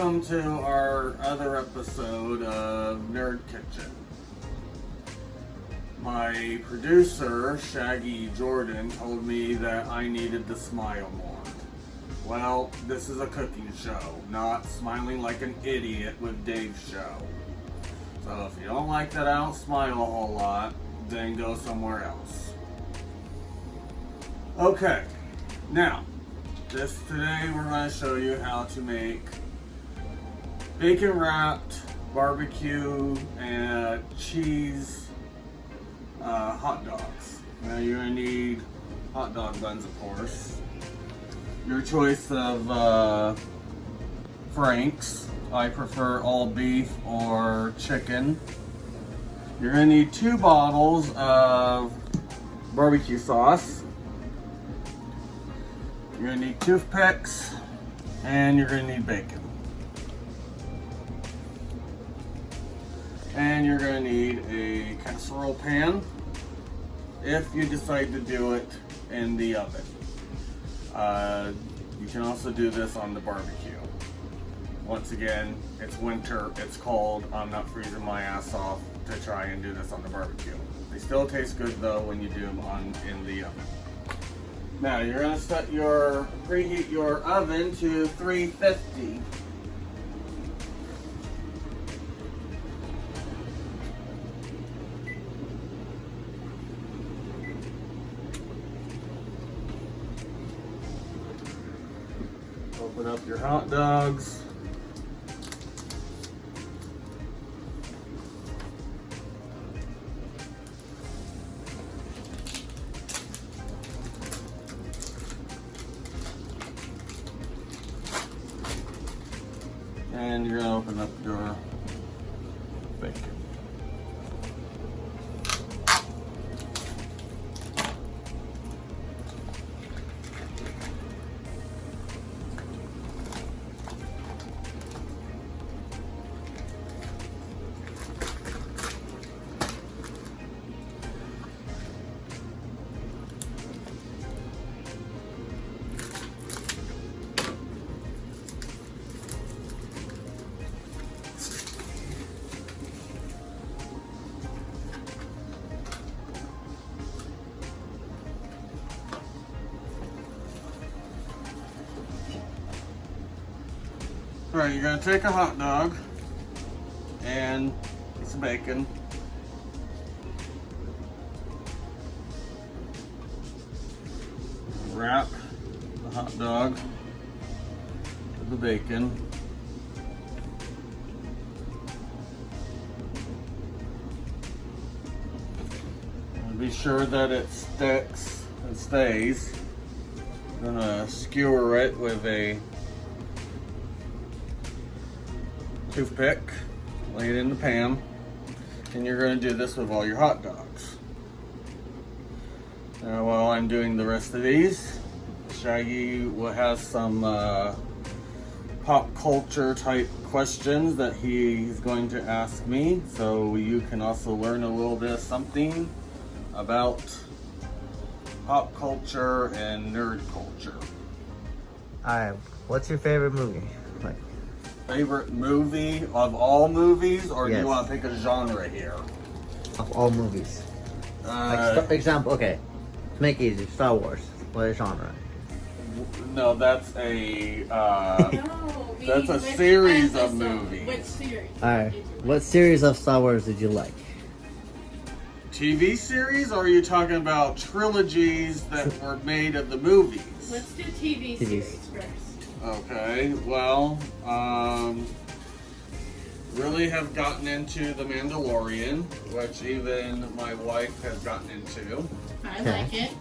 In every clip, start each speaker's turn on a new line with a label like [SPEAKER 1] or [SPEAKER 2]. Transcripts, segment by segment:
[SPEAKER 1] welcome to our other episode of Nerd Kitchen. My producer, Shaggy Jordan, told me that I needed to smile more. Well, this is a cooking show, not smiling like an idiot with Dave's show. So if you don't like that I don't smile a whole lot, then go somewhere else. Okay, now, today we're going to show you how to make bacon wrapped barbecue and cheese hot dogs. Now you're going to need hot dog buns, of course. Your choice of Frank's. I prefer all beef or chicken. You're going to need 2 bottles of barbecue sauce. You're going to need toothpicks, and you're going to need bacon. And you're going to need a casserole pan if you decide to do it in the oven. You can also do this on the barbecue. Once again, it's winter, it's cold, I'm not freezing my ass off to try and do this on the barbecue. They still taste good though when you do them in the oven. Now you're going to preheat your oven to 350. Open up your hot dogs. And you're going to open up your bacon. Alright, you're going to take a hot dog and some bacon. Wrap the hot dog with the bacon. And be sure that it sticks and stays. I'm going to skewer it with a toothpick, lay it in the pan, and you're going to do this with all your hot dogs. Now while I'm doing the rest of these, Shaggy will have some pop culture type questions that he's going to ask me, so you can also learn a little bit of something about pop culture and nerd culture.
[SPEAKER 2] Alright, what's your favorite movie?
[SPEAKER 1] Favorite movie of all movies, or do
[SPEAKER 2] Yes.
[SPEAKER 1] you want to pick a genre here?
[SPEAKER 2] Of all movies. Example, okay. To make it easy, Star Wars. What genre?
[SPEAKER 1] No, that's a that's a
[SPEAKER 3] Which
[SPEAKER 1] series of
[SPEAKER 3] episode?
[SPEAKER 1] movies.
[SPEAKER 3] Which series?
[SPEAKER 2] Alright, what series of Star Wars did you like?
[SPEAKER 1] TV series, or are you talking about trilogies that were made of the movies?
[SPEAKER 3] Let's do TV series first.
[SPEAKER 1] Okay, well, really have gotten into The Mandalorian, which even my wife has gotten into.
[SPEAKER 3] I like it.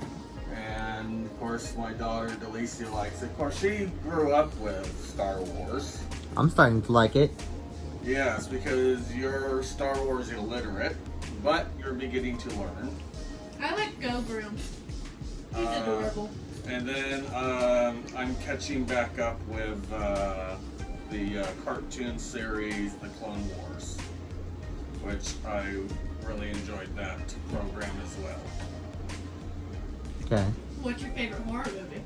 [SPEAKER 1] And of course my daughter Delicia likes it. Of course she grew up with Star Wars.
[SPEAKER 2] I'm starting to like it.
[SPEAKER 1] Yes, because you're Star Wars illiterate, but you're beginning to learn.
[SPEAKER 3] I like Go Groom. He's adorable.
[SPEAKER 1] And then I'm catching back up with the cartoon series, The Clone Wars, which I really enjoyed that program as well.
[SPEAKER 2] Okay.
[SPEAKER 3] What's your favorite horror movie?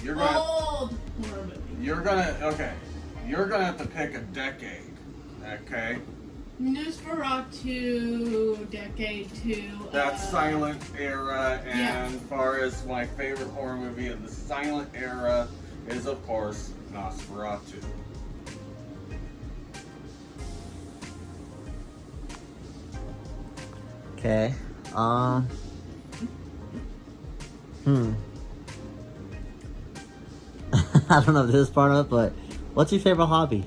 [SPEAKER 1] You're right.
[SPEAKER 3] Old. horror movie.
[SPEAKER 1] You're gonna have to pick a decade. Okay.
[SPEAKER 3] Nosferatu, decade 2.
[SPEAKER 1] That's silent era, and
[SPEAKER 3] Yeah.
[SPEAKER 1] as far as my favorite horror movie of the silent era is, of course, Nosferatu.
[SPEAKER 2] Okay. I don't know if this is part of it, but what's your favorite hobby?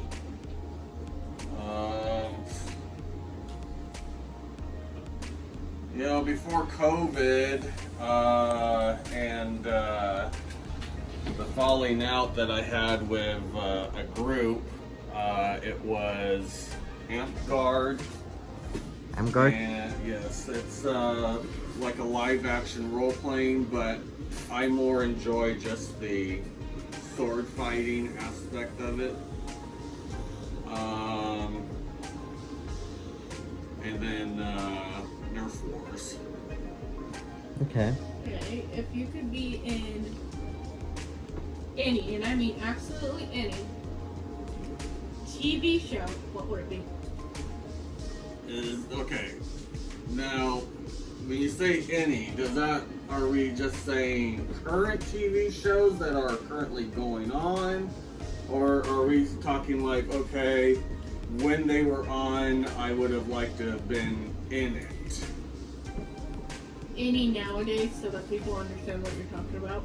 [SPEAKER 1] Before COVID and the falling out that I had with a group, it was Amp Guard.
[SPEAKER 2] I'm guard.
[SPEAKER 1] And yes, it's like a live action role playing, but I more enjoy just the sword fighting aspect of it. And then Nerf Wars.
[SPEAKER 2] Okay.
[SPEAKER 3] Okay, if you could be in any, and I mean absolutely any, TV show, what would it be?
[SPEAKER 1] Okay. Now, when you say any, are we just saying current TV shows that are currently going on? Or are we talking like, okay, when they were on, I would have liked to have been in it?
[SPEAKER 3] Any nowadays, so that people understand what you're talking about.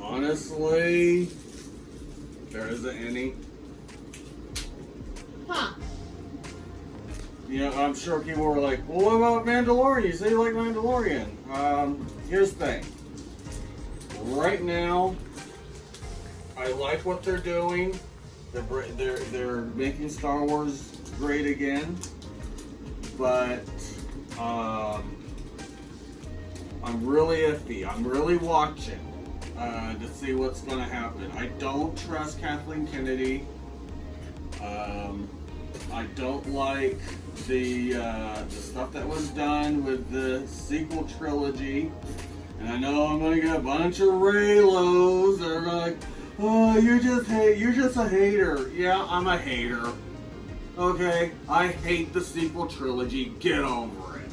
[SPEAKER 1] Honestly, there isn't any.
[SPEAKER 3] Huh.
[SPEAKER 1] Yeah, I'm sure people were like, well, what about Mandalorian? You say you like Mandalorian. Here's the thing. Right now, I like what they're doing. They're making Star Wars great again. But I'm really iffy. I'm really watching to see what's going to happen. I don't trust Kathleen Kennedy. I don't like the stuff that was done with the sequel trilogy. And I know I'm going to get a bunch of Raylos that are like, oh, you're just a hater. Yeah, I'm a hater. Okay, I hate the sequel trilogy. Get over it.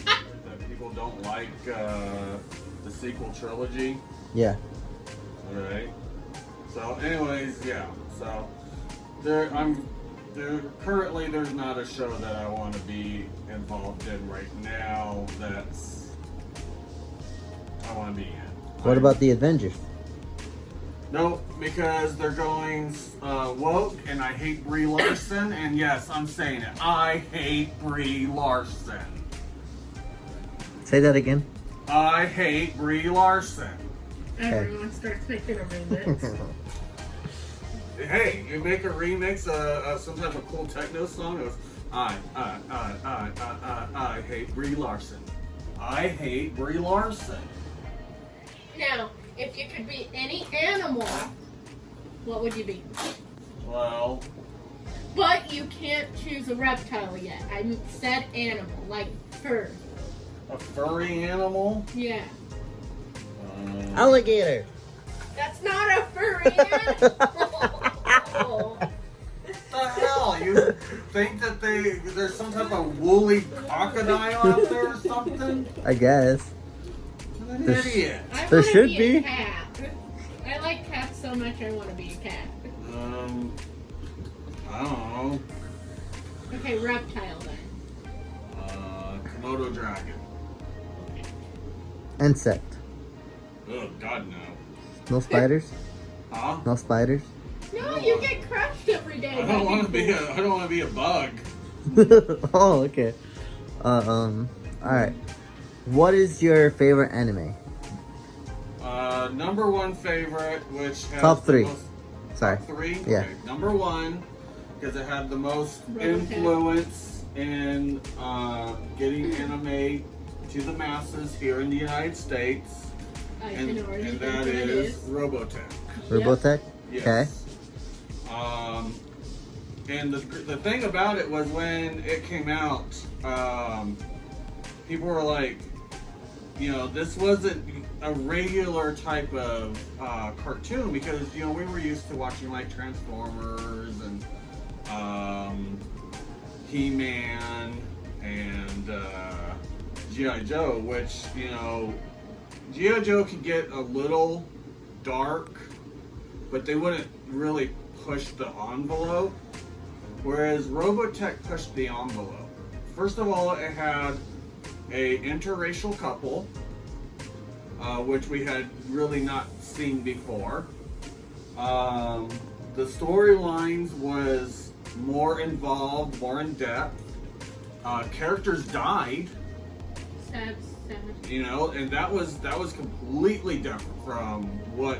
[SPEAKER 1] That people don't like the sequel trilogy.
[SPEAKER 2] Yeah.
[SPEAKER 1] Alright. So, anyways, yeah. So, currently there's not a show that I want to be involved in right now that's I want to be in.
[SPEAKER 2] What about the Avengers?
[SPEAKER 1] No, because they're going woke, and I hate Brie Larson, and yes, I'm saying it. I hate Brie Larson.
[SPEAKER 2] Say that again.
[SPEAKER 1] I hate Brie Larson.
[SPEAKER 3] Everyone starts making a remix.
[SPEAKER 1] Hey, you make a remix of some type of cool techno song. It was, I hate Brie Larson. I hate Brie Larson.
[SPEAKER 3] Now, if you could be any animal, what would you be?
[SPEAKER 1] Well,
[SPEAKER 3] But you can't choose a reptile yet. I said animal, like fur.
[SPEAKER 1] a furry animal?
[SPEAKER 3] Yeah.
[SPEAKER 2] Alligator.
[SPEAKER 3] That's not a furry animal.
[SPEAKER 1] What the hell? You think that there's some type of woolly crocodile out there or something?
[SPEAKER 2] I guess.
[SPEAKER 1] What an
[SPEAKER 2] There's-
[SPEAKER 1] idiot.
[SPEAKER 3] I
[SPEAKER 2] There
[SPEAKER 3] wanna
[SPEAKER 2] should
[SPEAKER 3] be
[SPEAKER 2] be.
[SPEAKER 3] a cat. I like cats so much I want to be a cat.
[SPEAKER 1] I don't know.
[SPEAKER 3] Okay, reptile then.
[SPEAKER 1] Komodo dragon.
[SPEAKER 2] Insect.
[SPEAKER 1] Oh, God, no.
[SPEAKER 2] No spiders.
[SPEAKER 1] Huh?
[SPEAKER 2] No spiders.
[SPEAKER 3] No, you get crushed every day.
[SPEAKER 1] I don't want to be a bug.
[SPEAKER 2] Oh, okay. All right. What is your favorite anime?
[SPEAKER 1] Number one favorite, which has
[SPEAKER 2] Top three.
[SPEAKER 1] the most,
[SPEAKER 2] Sorry.
[SPEAKER 1] 3?
[SPEAKER 2] Yeah.
[SPEAKER 1] Okay. Number one, because it had the most
[SPEAKER 3] Robotech.
[SPEAKER 1] influence in getting anime to the masses here in the United States,
[SPEAKER 3] I
[SPEAKER 1] and
[SPEAKER 3] can already
[SPEAKER 1] that
[SPEAKER 3] think what it
[SPEAKER 1] is Robotech.
[SPEAKER 2] Robotech.
[SPEAKER 1] Yes.
[SPEAKER 2] Okay.
[SPEAKER 1] And the thing about it was when it came out, people were like, you know, this wasn't a regular type of cartoon because, you know, we were used to watching like Transformers and He-Man and G.I. Joe, which, you know, G.I. Joe could get a little dark, but they wouldn't really push the envelope, whereas Robotech pushed the envelope. First of all, it had a interracial couple, which we had really not seen before. The storylines was more involved, more in depth. Characters died,
[SPEAKER 3] Sad.
[SPEAKER 1] you know, and that was completely different from what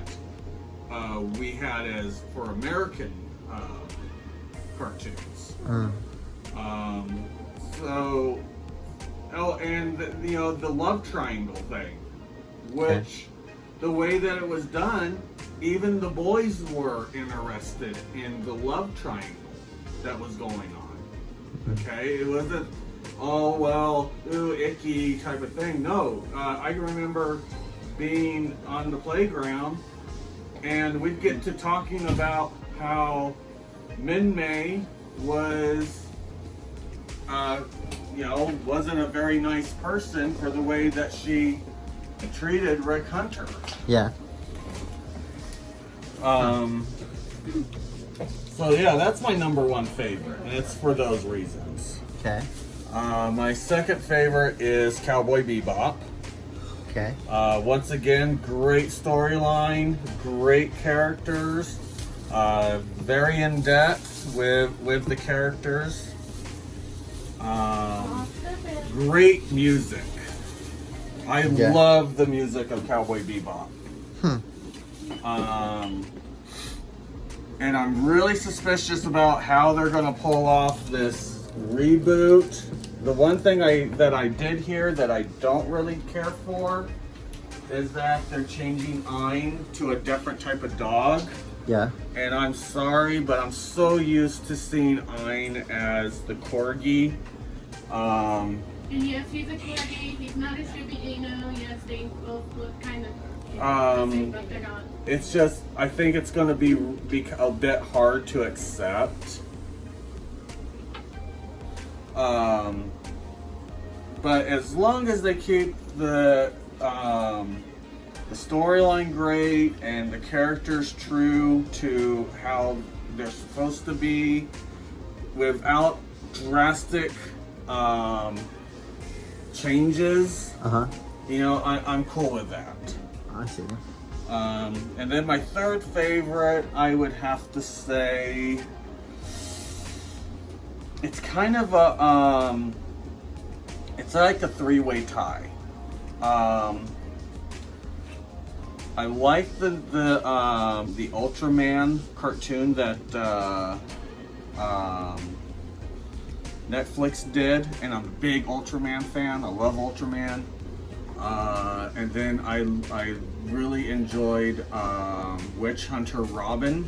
[SPEAKER 1] we had as for American cartoons. So, oh, and you know, the love triangle thing, which the way that it was done, even the boys were interested in the love triangle that was going on. Okay, it wasn't, oh well, ooh, icky type of thing. No, I remember being on the playground and we'd get to talking about how Min Mei was, you know, wasn't a very nice person for the way that she treated Rick Hunter.
[SPEAKER 2] Yeah.
[SPEAKER 1] So yeah, that's my number one favorite, and it's for those reasons.
[SPEAKER 2] Okay.
[SPEAKER 1] My second favorite is Cowboy Bebop.
[SPEAKER 2] Okay.
[SPEAKER 1] Once again, great storyline, great characters, very in depth with the characters. Great music. I love the music of Cowboy Bebop. And I'm really suspicious about how they're going to pull off this reboot. The one thing that I did hear that I don't really care for is that they're changing Ein to a different type of dog.
[SPEAKER 2] Yeah.
[SPEAKER 1] And I'm sorry, but I'm so used to seeing Ein as the corgi.
[SPEAKER 3] And yes, he's a corgi. He's not a Shubidino. Yes, they both look kind of the same, but they're not.
[SPEAKER 1] It's just, I think it's going to be a bit hard to accept. But as long as they keep the storyline great and the characters true to how they're supposed to be, without drastic changes, you know, I'm cool with that.
[SPEAKER 2] I see.
[SPEAKER 1] And then my third favorite, I would have to say, it's kind of a, it's like a three-way tie. I like the Ultraman cartoon that Netflix did, and I'm a big Ultraman fan. I love Ultraman. And then I really enjoyed Witch Hunter Robin.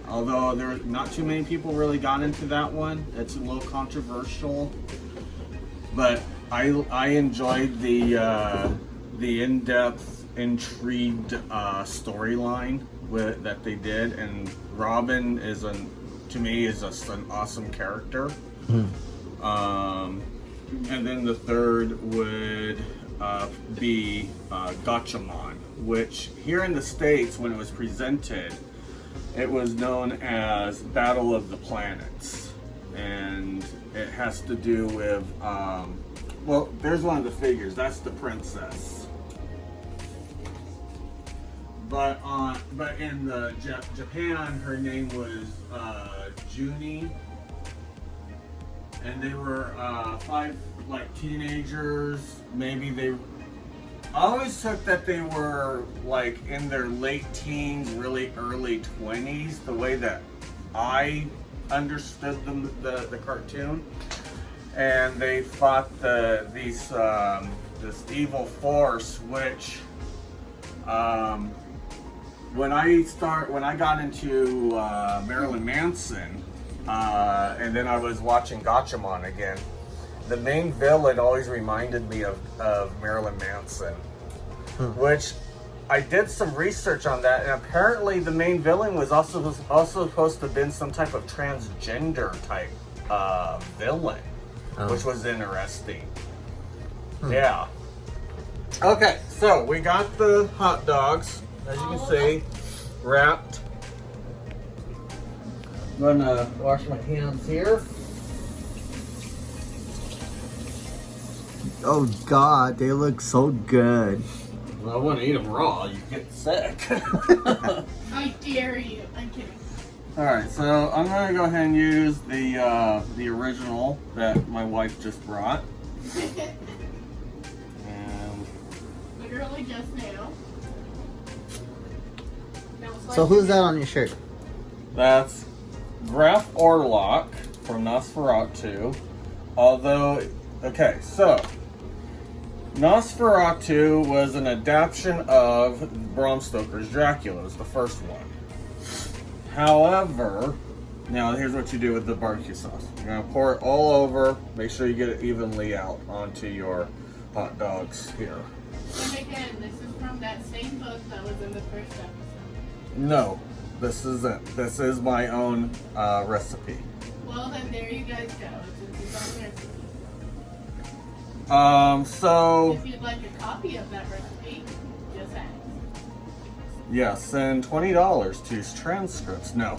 [SPEAKER 1] Although there not too many people really got into that one. It's a little controversial, but I enjoyed the in-depth, intrigued storyline that they did, and Robin is to me is an awesome character. And then the third would be Gatchaman, which here in the States, when it was presented, it was known as Battle of the Planets. And it has to do with, well, there's one of the figures, that's the princess. But in Japan, her name was Junie. And they were 5 like teenagers. Maybe I always took that they were like in their late teens, really early 20s, the way that I understood them, the cartoon. And they fought this evil force, which when I got into Marilyn Manson, and then I was watching Gatchaman again, the main villain always reminded me of Marilyn Manson, which I did some research on that, and apparently the main villain was also supposed to have been some type of transgender type villain, which was interesting. Yeah. Okay, so we got the hot dogs, as you can see, wrapped. I'm gonna wash my hands here.
[SPEAKER 2] Oh God, they look so good.
[SPEAKER 1] Well, I wouldn't eat them raw. You get sick.
[SPEAKER 3] I dare you. I'm kidding.
[SPEAKER 1] All right, so I'm gonna go ahead and use the original that my wife just brought. And
[SPEAKER 3] Literally just now.
[SPEAKER 2] So who's that on your shirt?
[SPEAKER 1] that's Graf Orlok from Nosferatu. Although, okay, so Nosferatu was an adaptation of Bram Stoker's Dracula. It was the first one. However, now here's what you do with the barbecue sauce. You're gonna pour it all over. Make sure you get it evenly out onto your hot dogs here.
[SPEAKER 3] And again, this is from that same book that was in the first episode.
[SPEAKER 1] No, this isn't. This is my own recipe.
[SPEAKER 3] Well, then there you guys go. It's his own recipe.
[SPEAKER 1] So
[SPEAKER 3] If you'd like a copy of that recipe, just ask.
[SPEAKER 1] yeah, send $20 to transcripts. No.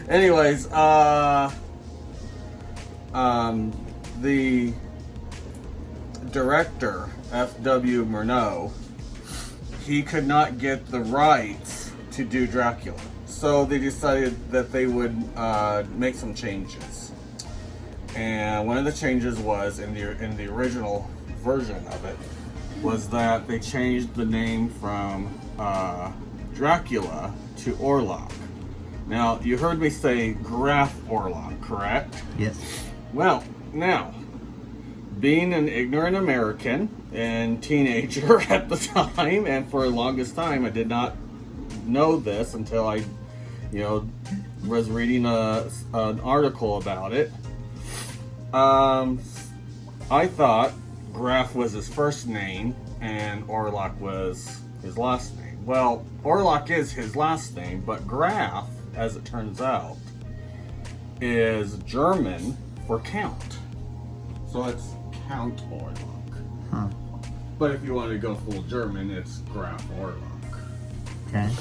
[SPEAKER 1] Anyways, the director, F.W. Murnau, he could not get the rights to do Dracula. So they decided that they would make some changes. And one of the changes was, in the original version of it, was that they changed the name from Dracula to Orlok. Now, you heard me say Graf Orlok, correct?
[SPEAKER 2] Yes.
[SPEAKER 1] Well, now, being an ignorant American and teenager at the time, and for the longest time, I did not know this until I, was reading an article about it. I thought Graf was his first name and Orlok was his last name. Well, Orlok is his last name, but Graf, as it turns out, is German for count. So it's Count Orlok.
[SPEAKER 2] Huh.
[SPEAKER 1] But if you want to go full German, it's Graf Orlok.
[SPEAKER 2] Okay.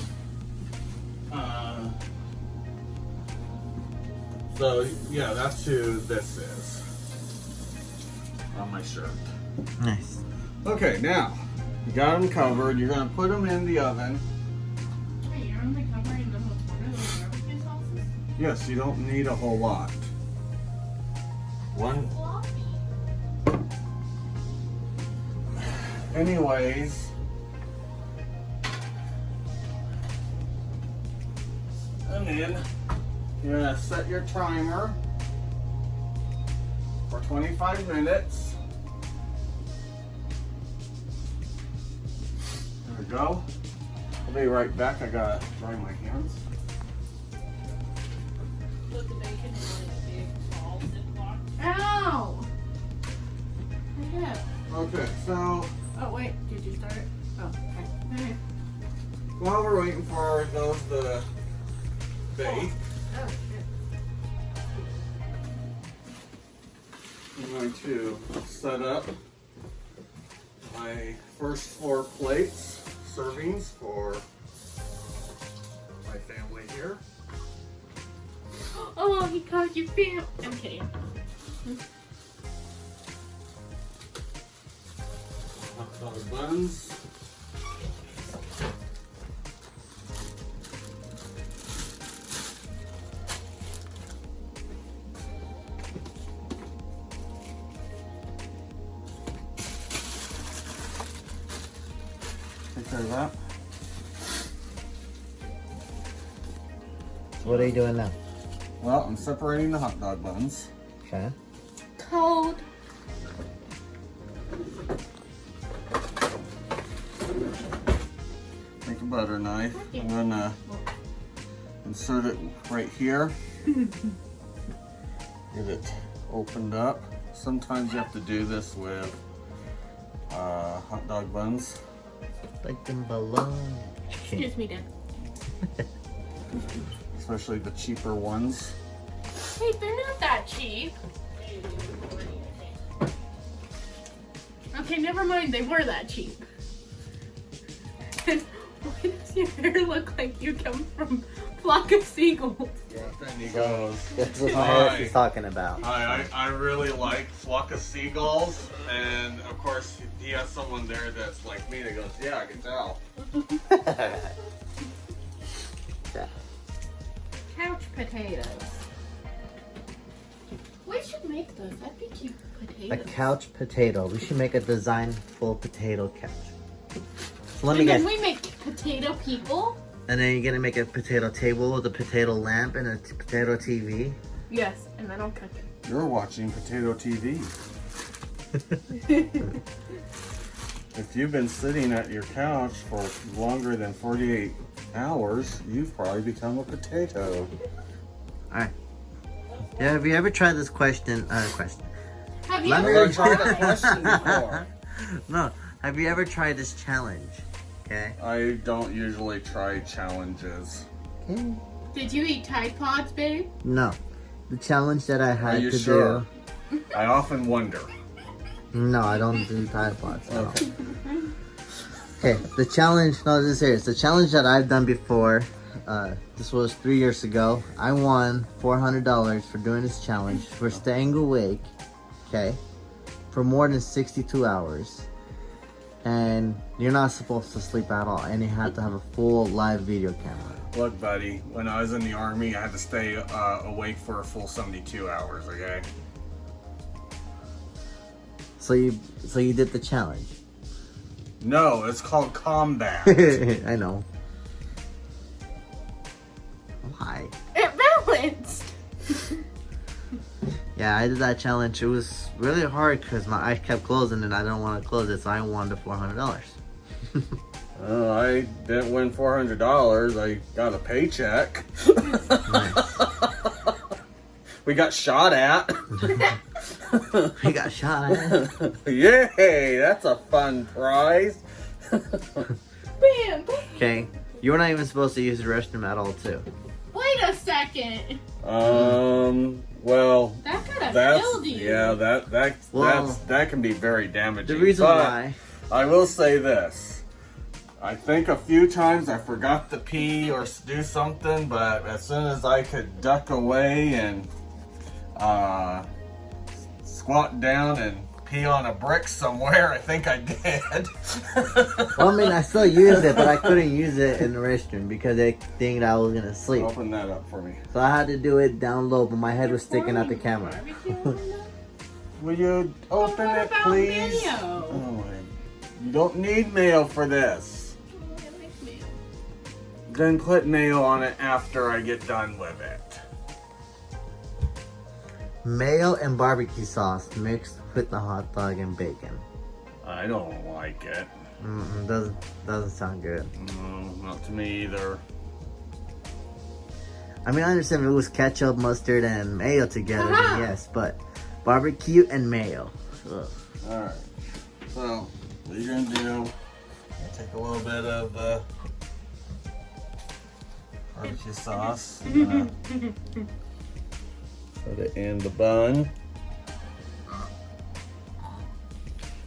[SPEAKER 1] So yeah, that's who this is on my shirt.
[SPEAKER 2] Nice.
[SPEAKER 1] Okay, now you got them covered. You're gonna put them in the oven.
[SPEAKER 3] Wait, you're only covering them with one of those barbecue sauces?
[SPEAKER 1] Yes, you don't need a whole lot. One.
[SPEAKER 3] Floppy.
[SPEAKER 1] Anyways, and then you're gonna set your timer for 25 minutes. There we go. I'll be right back. I gotta dry my hands.
[SPEAKER 3] Put the bacon in like a big ball Ziploc. Ow! Yeah.
[SPEAKER 1] Okay, so
[SPEAKER 3] Oh, wait. Did you start it? Oh, okay.
[SPEAKER 1] while we're waiting for those to bake,
[SPEAKER 3] Oh, shit.
[SPEAKER 1] I'm going to set up my first 4 plates, servings for my family here.
[SPEAKER 3] Oh, he called you fam. I'm kidding.
[SPEAKER 1] Hot dog buns. Take care of that.
[SPEAKER 2] So what are you doing now?
[SPEAKER 1] Well, I'm separating the hot dog buns.
[SPEAKER 2] Okay.
[SPEAKER 3] Cold.
[SPEAKER 1] Take a butter knife. I'm gonna insert it right here. Get it opened up. Sometimes you have to do this with hot dog buns.
[SPEAKER 2] Like them below.
[SPEAKER 3] Excuse me, Dad.
[SPEAKER 1] Especially the cheaper ones.
[SPEAKER 3] Hey, they're not that cheap. Okay, never mind. They were that cheap. Why does your hair look like you come from flock of seagulls?
[SPEAKER 1] Then he goes,
[SPEAKER 2] That's what my hair is talking about.
[SPEAKER 1] I really like flock of seagulls, and of course he has someone there that's like me that goes, yeah, I can tell.
[SPEAKER 3] Couch potatoes. We should make those. That'd be cute potatoes.
[SPEAKER 2] A couch potato. We should make a design full potato couch. So let me
[SPEAKER 3] And
[SPEAKER 2] guess.
[SPEAKER 3] then we make potato people.
[SPEAKER 2] And then you're gonna make a potato table with a potato lamp and a potato TV.
[SPEAKER 3] Yes, and then I'll cook it.
[SPEAKER 1] You're watching potato TV. If you've been sitting at your couch for longer than 48 hours, you've probably become a potato.
[SPEAKER 2] Alright. Yeah, have you ever tried this question?
[SPEAKER 3] Have you
[SPEAKER 2] Let me-
[SPEAKER 3] ever
[SPEAKER 1] tried a question before.
[SPEAKER 2] No. Have you ever tried this challenge? Okay.
[SPEAKER 1] I don't usually try challenges.
[SPEAKER 2] Okay.
[SPEAKER 3] Did you eat Tide Pods, babe?
[SPEAKER 2] No. The challenge that I
[SPEAKER 1] Are
[SPEAKER 2] had
[SPEAKER 1] you
[SPEAKER 2] to
[SPEAKER 1] sure? I often wonder.
[SPEAKER 2] do. No, I don't do Tide Pods. No.
[SPEAKER 1] Okay.
[SPEAKER 2] Okay, the challenge, no, this is serious. The challenge that I've done before, this was 3 years ago. I won $400 for doing this challenge, for staying awake, okay, for more than 62 hours. And you're not supposed to sleep at all, and you have to have a full live video camera.
[SPEAKER 1] Look, buddy, when I was in the Army, I had to stay awake for a full 72 hours, okay?
[SPEAKER 2] So you did the challenge.
[SPEAKER 1] No, it's called combat.
[SPEAKER 2] I know. Why?
[SPEAKER 3] It balanced.
[SPEAKER 2] Yeah, I did that challenge. It was really hard because my eyes kept closing and I didn't want to close it, so I won the $400.
[SPEAKER 1] Oh, I didn't win $400. I got a paycheck. We got shot at.
[SPEAKER 2] We got shot at.
[SPEAKER 1] Yay, that's a fun prize.
[SPEAKER 3] Bam, bam.
[SPEAKER 2] Okay, you were not even supposed to use the restroom at all, too.
[SPEAKER 3] Wait a second.
[SPEAKER 1] Well,
[SPEAKER 3] That could have
[SPEAKER 1] that's
[SPEAKER 3] killed you.
[SPEAKER 1] yeah,
[SPEAKER 2] Well,
[SPEAKER 1] that can be very damaging.
[SPEAKER 2] The reason
[SPEAKER 1] but
[SPEAKER 2] why.
[SPEAKER 1] I will say this. I think a few times I forgot to pee or do something, but as soon as I could duck away and squat down and pee on a brick somewhere, I think I did.
[SPEAKER 2] Well, I mean, I still used it, but I couldn't use it in the restroom because they think I was gonna sleep.
[SPEAKER 1] Open that up for me.
[SPEAKER 2] So I had to do it down low, but my head was sticking out the camera.
[SPEAKER 1] Will you open
[SPEAKER 3] What
[SPEAKER 1] it,
[SPEAKER 3] about
[SPEAKER 1] please?
[SPEAKER 3] mayo?
[SPEAKER 1] Oh my! You don't need mayo for this. Then put mayo on it after I get done with it.
[SPEAKER 2] Mayo and barbecue sauce mixed with the hot dog and bacon.
[SPEAKER 1] I don't like it.
[SPEAKER 2] Doesn't sound good.
[SPEAKER 1] No, not to me either.
[SPEAKER 2] I mean, I understand if it was ketchup, mustard, and mayo together,
[SPEAKER 3] Uh-huh.
[SPEAKER 2] then yes, but barbecue and mayo. Ugh.
[SPEAKER 1] Alright. So, what you're gonna do, take a little bit of barbecue sauce. Put it in the bun.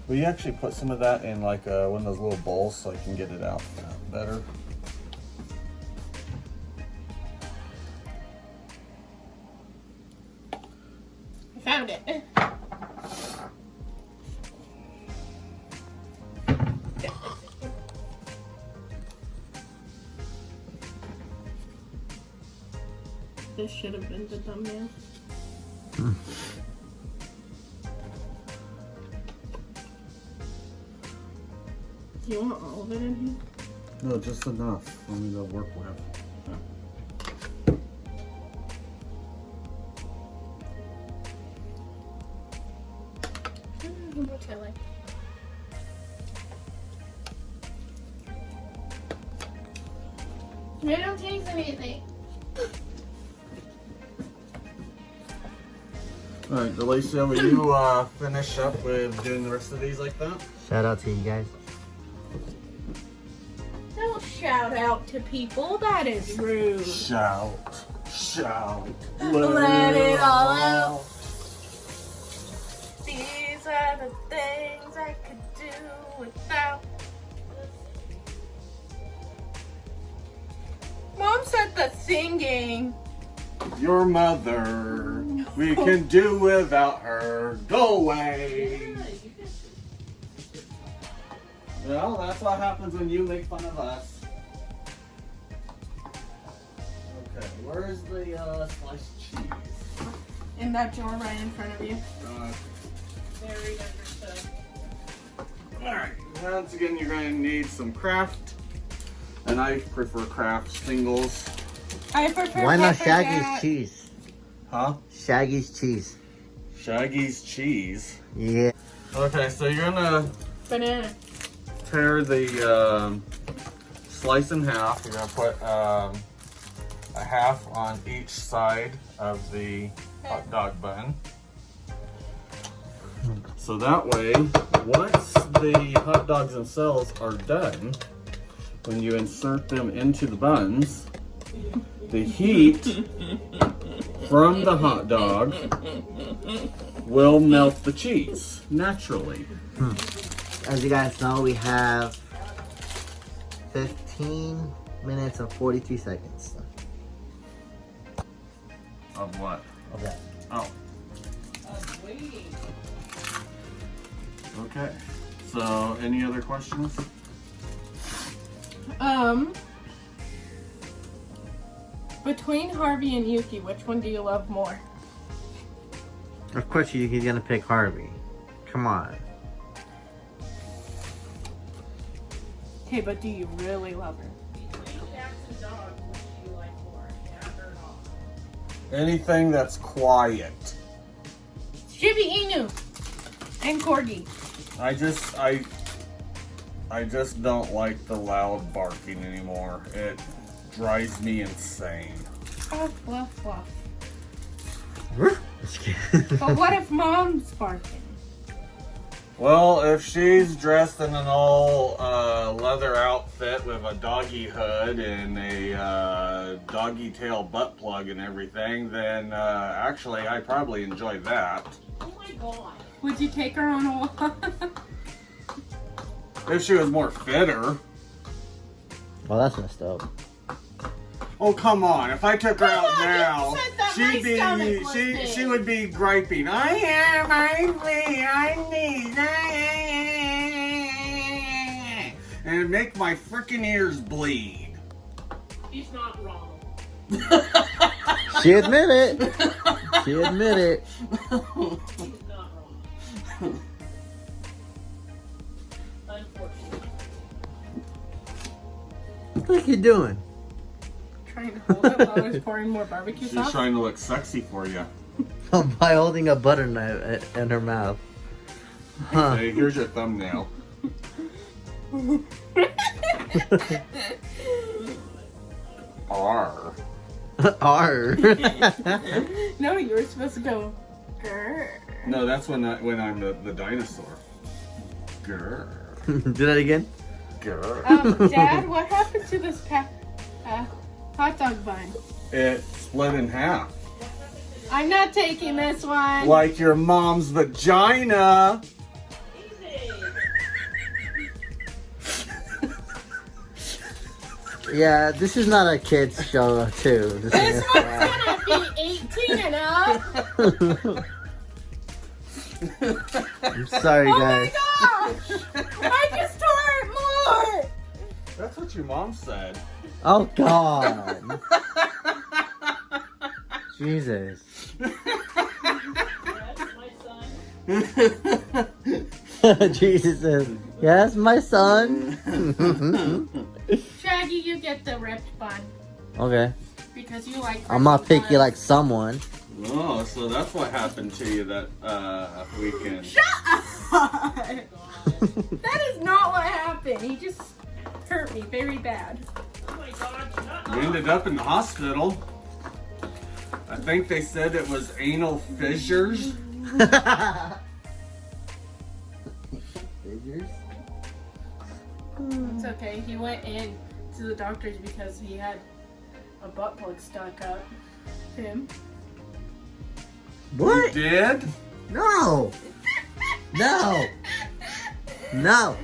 [SPEAKER 1] Will you actually put some of that in like one of those little bowls so I can get it out better?
[SPEAKER 3] I found it. This should have been the thumbnail. Do you want all of it in here?
[SPEAKER 1] No, just enough for me to work with.
[SPEAKER 3] What's it like? I don't taste anything.
[SPEAKER 1] All right, Alicia, will you finish up with doing the rest of these like that?
[SPEAKER 2] Shout out to you guys.
[SPEAKER 3] Don't shout out to people. That is rude.
[SPEAKER 1] Shout.
[SPEAKER 3] Let it all out. These are the things I could do without. Mom said the singing.
[SPEAKER 1] Your mother, we can do without her. Go away. Well, that's what happens when you make fun of us. Okay, where's the sliced cheese?
[SPEAKER 3] In that drawer right in front of you.
[SPEAKER 4] Very understood.
[SPEAKER 1] Alright, once again, you're going to need some Kraft. And I prefer Kraft singles.
[SPEAKER 3] I prefer
[SPEAKER 2] Why not
[SPEAKER 3] Pepper
[SPEAKER 2] Shaggy's
[SPEAKER 3] Jack.
[SPEAKER 2] cheese?
[SPEAKER 1] Huh?
[SPEAKER 2] Shaggy's cheese.
[SPEAKER 1] Shaggy's cheese.
[SPEAKER 2] Yeah.
[SPEAKER 1] Okay, so you're going to
[SPEAKER 3] Banana.
[SPEAKER 1] tear the slice in half. You're going to put a half on each side of the hot dog bun. So that way, once the hot dogs themselves are done, when you insert them into the buns, the heat from the hot dog will melt the cheese naturally.
[SPEAKER 2] As you guys know, we have 15 minutes and 43 seconds.
[SPEAKER 1] Of what?
[SPEAKER 2] Of that.
[SPEAKER 1] Oh,
[SPEAKER 4] Wait.
[SPEAKER 1] okay. So, any other questions?
[SPEAKER 3] Between Harvey and Yuki, which one do you love more?
[SPEAKER 2] Of course, he's gonna pick Harvey. Come on.
[SPEAKER 3] Okay, but do you really love her?
[SPEAKER 4] Between cats and dogs, which do you like more? Cat or dog?
[SPEAKER 1] Anything that's quiet.
[SPEAKER 3] Shiba Inu and Corgi.
[SPEAKER 1] I just don't like the loud barking anymore. It drives me insane.
[SPEAKER 3] Fluff, fluff, fluff.
[SPEAKER 2] Just kidding.
[SPEAKER 3] But what if Mom's barking?
[SPEAKER 1] Well, if she's dressed in an all leather outfit with a doggy hood and a doggy tail butt plug and everything, then actually I probably enjoy that.
[SPEAKER 4] Oh my god.
[SPEAKER 3] Would you take her on a walk?
[SPEAKER 1] If she was more fitter.
[SPEAKER 2] Well, that's messed up.
[SPEAKER 1] Oh, come on. If I took her out
[SPEAKER 3] on, you
[SPEAKER 1] now,
[SPEAKER 3] said that
[SPEAKER 1] she'd
[SPEAKER 3] my stomach was
[SPEAKER 1] she
[SPEAKER 3] big.
[SPEAKER 1] would be griping. I am and it'd make my freaking ears bleed.
[SPEAKER 4] He's not wrong.
[SPEAKER 2] She admit it. She admit it.
[SPEAKER 4] He's not wrong. Unfortunately.
[SPEAKER 2] What are you doing?
[SPEAKER 3] Trying to hold it while I was pouring more barbecue
[SPEAKER 1] She's
[SPEAKER 3] sauce.
[SPEAKER 1] trying to look sexy for you.
[SPEAKER 2] By holding a butter knife in her mouth. Huh.
[SPEAKER 1] Hey, here's your thumbnail. R.
[SPEAKER 2] R.
[SPEAKER 3] No, you were supposed to go. Grr.
[SPEAKER 1] No, that's when I'm the dinosaur. Grr.
[SPEAKER 2] Do that again.
[SPEAKER 1] Grr.
[SPEAKER 3] Dad, what happened to this hot dog bun?
[SPEAKER 1] It split in half.
[SPEAKER 3] I'm not taking this one.
[SPEAKER 1] Like your mom's vagina.
[SPEAKER 4] Easy.
[SPEAKER 2] Yeah, this is not a kid's show, too.
[SPEAKER 3] This one's gonna be 18 and up.
[SPEAKER 2] I'm sorry,
[SPEAKER 3] Oh my
[SPEAKER 2] guys.
[SPEAKER 3] gosh! I just tore it more.
[SPEAKER 1] That's what your mom said.
[SPEAKER 2] Oh, God. Jesus.
[SPEAKER 4] That's my son.
[SPEAKER 2] Jesus says, yes, my son.
[SPEAKER 3] Shaggy, you get the ripped bun
[SPEAKER 2] Okay.
[SPEAKER 3] because you like.
[SPEAKER 2] I'm not
[SPEAKER 3] ripped
[SPEAKER 2] picky
[SPEAKER 3] buns.
[SPEAKER 2] like someone.
[SPEAKER 1] Oh, so that's what happened to you that weekend.
[SPEAKER 3] That is not what happened. He just hurt me very bad.
[SPEAKER 4] Oh my god, shut
[SPEAKER 1] You
[SPEAKER 4] up.
[SPEAKER 1] ended up in the hospital. I think they said it was anal fissures.
[SPEAKER 2] Figures?
[SPEAKER 3] It's okay. He went in to the doctor's because he had a butt plug stuck up him.
[SPEAKER 2] What?
[SPEAKER 1] You did?
[SPEAKER 2] No! No! No!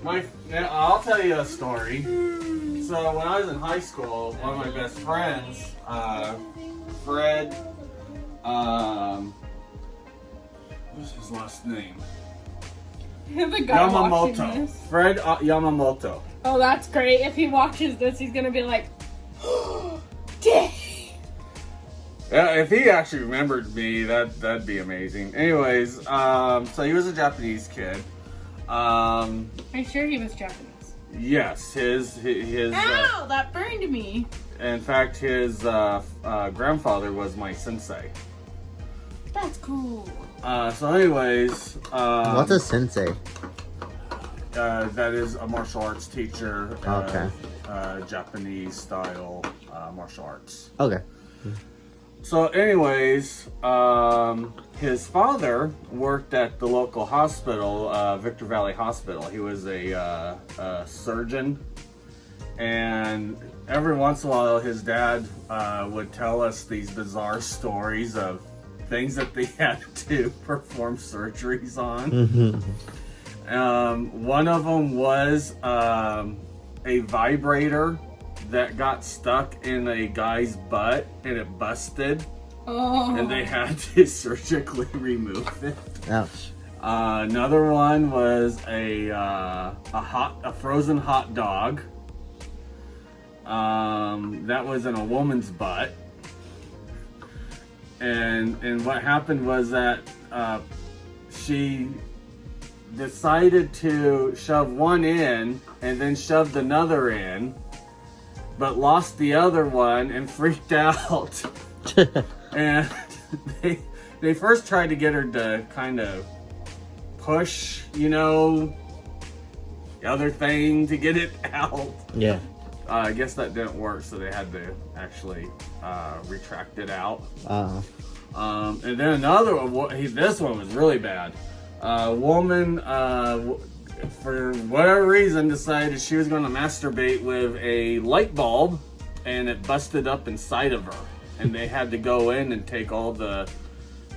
[SPEAKER 1] I'll tell you a story. So when I was in high school, one of my best friends, Fred, what's his last name?
[SPEAKER 3] The guy watching
[SPEAKER 1] Yamamoto.
[SPEAKER 3] this.
[SPEAKER 1] Fred Yamamoto.
[SPEAKER 3] Oh, that's great. If he watches this, he's gonna be like, dang.
[SPEAKER 1] Yeah, if he actually remembered me, that'd be amazing. Anyways, so he was a Japanese kid.
[SPEAKER 3] I'm sure he was Japanese.
[SPEAKER 1] Yes, his
[SPEAKER 3] Ow, that burned me.
[SPEAKER 1] in fact, his grandfather was my sensei.
[SPEAKER 3] That's cool.
[SPEAKER 1] So anyways,
[SPEAKER 2] What's a sensei?
[SPEAKER 1] that is a martial arts teacher.
[SPEAKER 2] Okay.
[SPEAKER 1] Japanese style martial arts.
[SPEAKER 2] Okay.
[SPEAKER 1] So anyways, his father worked at the local hospital, Victor Valley Hospital. He was a surgeon, and every once in a while his dad would tell us these bizarre stories of things that they had to perform surgeries on. One of them was a vibrator that got stuck in a guy's butt and it busted, and they had to surgically remove it.
[SPEAKER 2] Ouch.
[SPEAKER 1] Another one was a frozen hot dog that was in a woman's butt, and what happened was that she decided to shove one in and then shoved another in, but lost the other one and freaked out. And they first tried to get her to kind of push, the other thing to get it out.
[SPEAKER 2] Yeah.
[SPEAKER 1] I guess that didn't work, so they had to actually retract it out. And then another one, this one was really bad. A woman, for whatever reason, decided she was going to masturbate with a light bulb, and it busted up inside of her. And they had to go in and take all the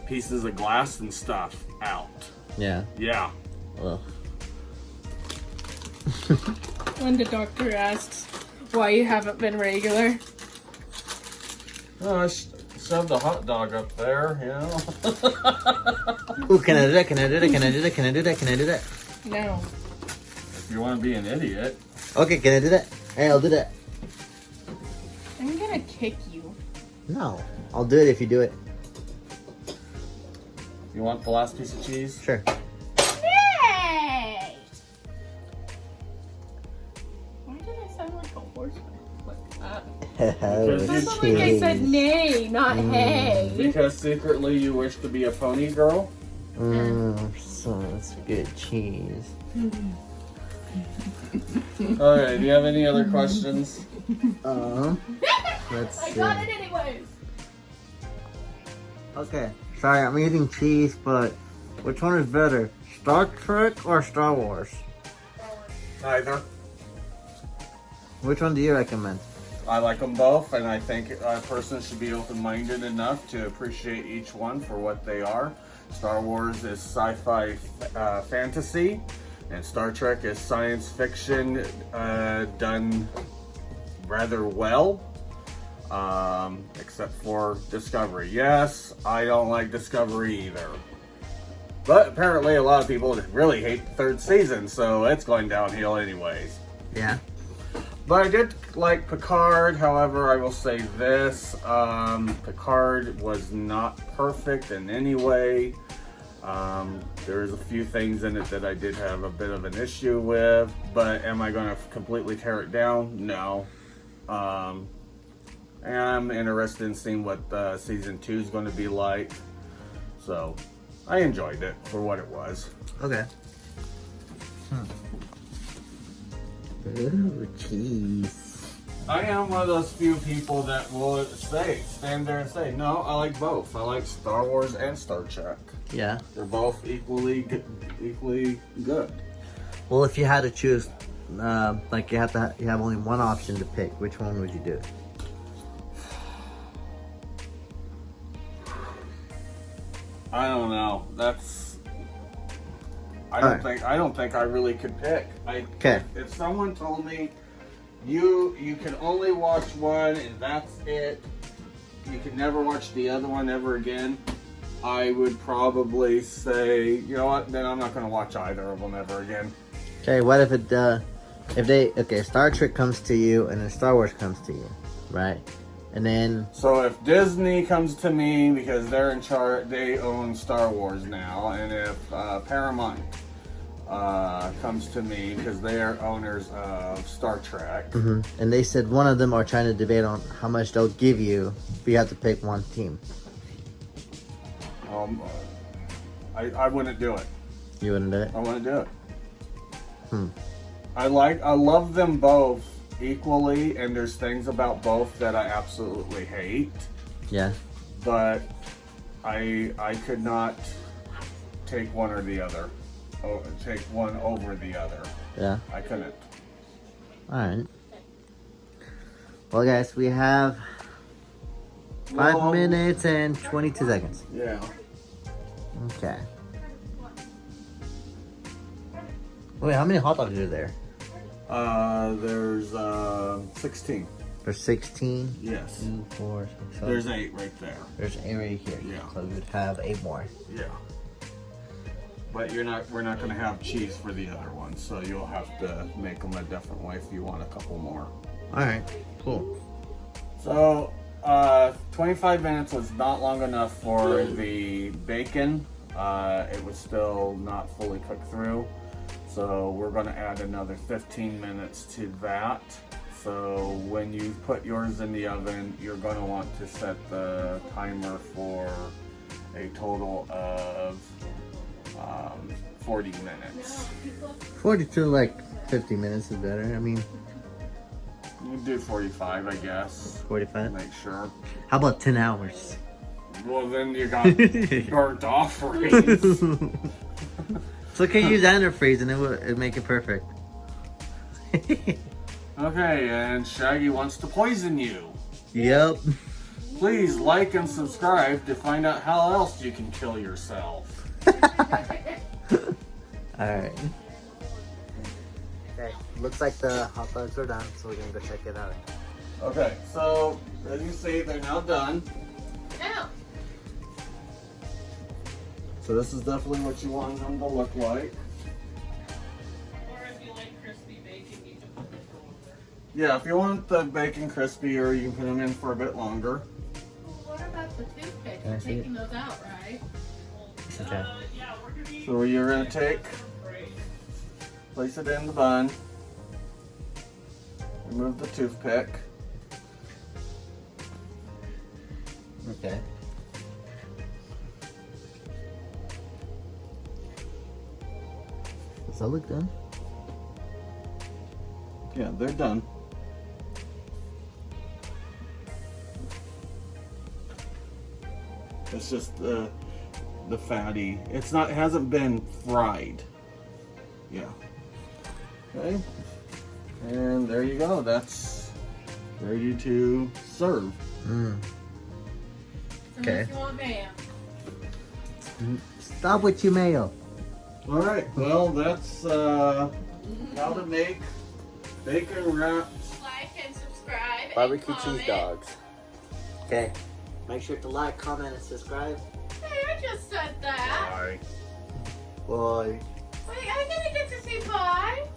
[SPEAKER 1] pieces of glass and stuff out.
[SPEAKER 2] Yeah.
[SPEAKER 1] Yeah.
[SPEAKER 2] Ugh.
[SPEAKER 3] When the doctor asks why you haven't been regular.
[SPEAKER 1] Oh, I shoved a hot dog up there,
[SPEAKER 2] Ooh, can I do that? Can I do that? Can I do that? Can I do that? Can I do that?
[SPEAKER 3] No.
[SPEAKER 1] If you want to be an idiot.
[SPEAKER 2] Okay, can I do that? Hey, I'll do that.
[SPEAKER 3] I'm gonna kick you.
[SPEAKER 2] No. I'll do it if you do it.
[SPEAKER 1] You want the last piece of cheese?
[SPEAKER 2] Sure.
[SPEAKER 3] Hey! Why did I sound like a horse? Like that?
[SPEAKER 1] Because
[SPEAKER 3] It sounded like I said nay, not hey.
[SPEAKER 1] Because secretly you wish to be a pony girl?
[SPEAKER 2] So that's good cheese.
[SPEAKER 1] Alright, do you have any other questions?
[SPEAKER 2] Let's
[SPEAKER 3] I
[SPEAKER 2] see.
[SPEAKER 3] got it anyways.
[SPEAKER 2] Okay, sorry, I'm eating cheese, but which one is better? Star Trek or Star Wars?
[SPEAKER 1] Neither.
[SPEAKER 2] Which one do you recommend?
[SPEAKER 1] I like them both, and I think a person should be open-minded enough to appreciate each one for what they are. Star Wars is sci-fi fantasy, and Star Trek is science fiction done rather well, except for Discovery. Yes, I don't like Discovery either. But apparently a lot of people really hate the third season, so it's going downhill anyways.
[SPEAKER 2] Yeah.
[SPEAKER 1] But I did like Picard, however, I will say this, Picard was not perfect in any way. There's a few things in it that I did have a bit of an issue with, but am I going to completely tear it down? No. And I'm interested in seeing what season 2 is going to be like. So, I enjoyed it for what it was.
[SPEAKER 2] Okay. Ooh, cheese.
[SPEAKER 1] I am one of those few people that will stand there and say, no, I like both. I like Star Wars and Star Trek.
[SPEAKER 2] Yeah.
[SPEAKER 1] They're both equally good.
[SPEAKER 2] Well, if you had to choose, like you have only one option to pick, which one would you do?
[SPEAKER 1] I don't know. I don't think I really could pick.
[SPEAKER 2] Okay.
[SPEAKER 1] If someone told me you can only watch one and that's it, you can never watch the other one ever again, I would probably say, you know what, then I'm not going to watch either of them ever again.
[SPEAKER 2] Okay, what if Star Trek comes to you and then Star Wars comes to you, right? And then...
[SPEAKER 1] So if Disney comes to me because they're in charge, they own Star Wars now, and if Paramount comes to me because they are owners of Star Trek.
[SPEAKER 2] And they said one of them are trying to debate on how much they'll give you if you have to pick one team.
[SPEAKER 1] I wouldn't do it.
[SPEAKER 2] You wouldn't do it?
[SPEAKER 1] I wouldn't do it. I love them both equally, and there's things about both that I absolutely hate.
[SPEAKER 2] Yeah.
[SPEAKER 1] But I could not take one or the other. Take one over the other.
[SPEAKER 2] Yeah.
[SPEAKER 1] I couldn't.
[SPEAKER 2] Alright. Well, guys, we have 5 minutes and 22 seconds.
[SPEAKER 1] Yeah.
[SPEAKER 2] Okay. Wait, how many hot dogs are there?
[SPEAKER 1] There's 16.
[SPEAKER 2] There's 16.
[SPEAKER 1] Yes.
[SPEAKER 2] 2, 4, 6, 7.
[SPEAKER 1] There's 8 right there.
[SPEAKER 2] There's 8 right here.
[SPEAKER 1] Yeah.
[SPEAKER 2] So we would have 8 more.
[SPEAKER 1] Yeah. But we're not going to have cheese for the other ones, so you'll have to make them a different way if you want a couple more.
[SPEAKER 2] Alright, cool.
[SPEAKER 1] So, 25 minutes was not long enough for the bacon. It was still not fully cooked through. So we're going to add another 15 minutes to that. So when you put yours in the oven, you're going to want to set the timer for a total of 40 minutes.
[SPEAKER 2] 40 to like 50 minutes is better. I mean,
[SPEAKER 1] You can do 45, I guess.
[SPEAKER 2] 45?
[SPEAKER 1] Make sure.
[SPEAKER 2] How about 10 hours?
[SPEAKER 1] Well, then you got burnt off freeze.
[SPEAKER 2] So can you use antifreeze and it'll make it perfect.
[SPEAKER 1] Okay, and Shaggy wants to poison you.
[SPEAKER 2] Yep.
[SPEAKER 1] Please like and subscribe to find out how else you can kill yourself.
[SPEAKER 2] Alright. Okay, looks like the hot dogs are done, so we're gonna go check it out.
[SPEAKER 1] Okay, so as you see, they're now done.
[SPEAKER 3] Ow.
[SPEAKER 1] So this is definitely what you want them to look like.
[SPEAKER 4] Or if you like crispy bacon, you can put it for longer.
[SPEAKER 1] Yeah, if you want the bacon crispier, you can put them in for a bit longer.
[SPEAKER 3] What about the toothpick?
[SPEAKER 2] Can I
[SPEAKER 3] You're
[SPEAKER 2] see it?
[SPEAKER 3] taking those out, right?
[SPEAKER 2] Okay.
[SPEAKER 4] Yeah, we're gonna be
[SPEAKER 1] So you're gonna take,
[SPEAKER 4] great.
[SPEAKER 1] place it in the bun, remove the toothpick.
[SPEAKER 2] Okay. Does that look good?
[SPEAKER 1] Yeah, they're done. It's just the fatty. It hasn't been fried. Yeah. Okay. And there you go. That's ready to serve.
[SPEAKER 2] Mm. Okay.
[SPEAKER 3] Unless you want mayo.
[SPEAKER 2] Stop with your mayo.
[SPEAKER 1] All right. Well, that's how to make bacon wrapped
[SPEAKER 3] Like and subscribe.
[SPEAKER 2] Barbecue
[SPEAKER 3] and
[SPEAKER 2] cheese
[SPEAKER 3] comment.
[SPEAKER 2] dogs. Okay. Make sure to like, comment, and subscribe.
[SPEAKER 3] Hey, I just said that.
[SPEAKER 1] pie.
[SPEAKER 2] Boy.
[SPEAKER 3] Wait, I didn't get to say bye.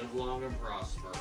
[SPEAKER 1] Live long and prosper.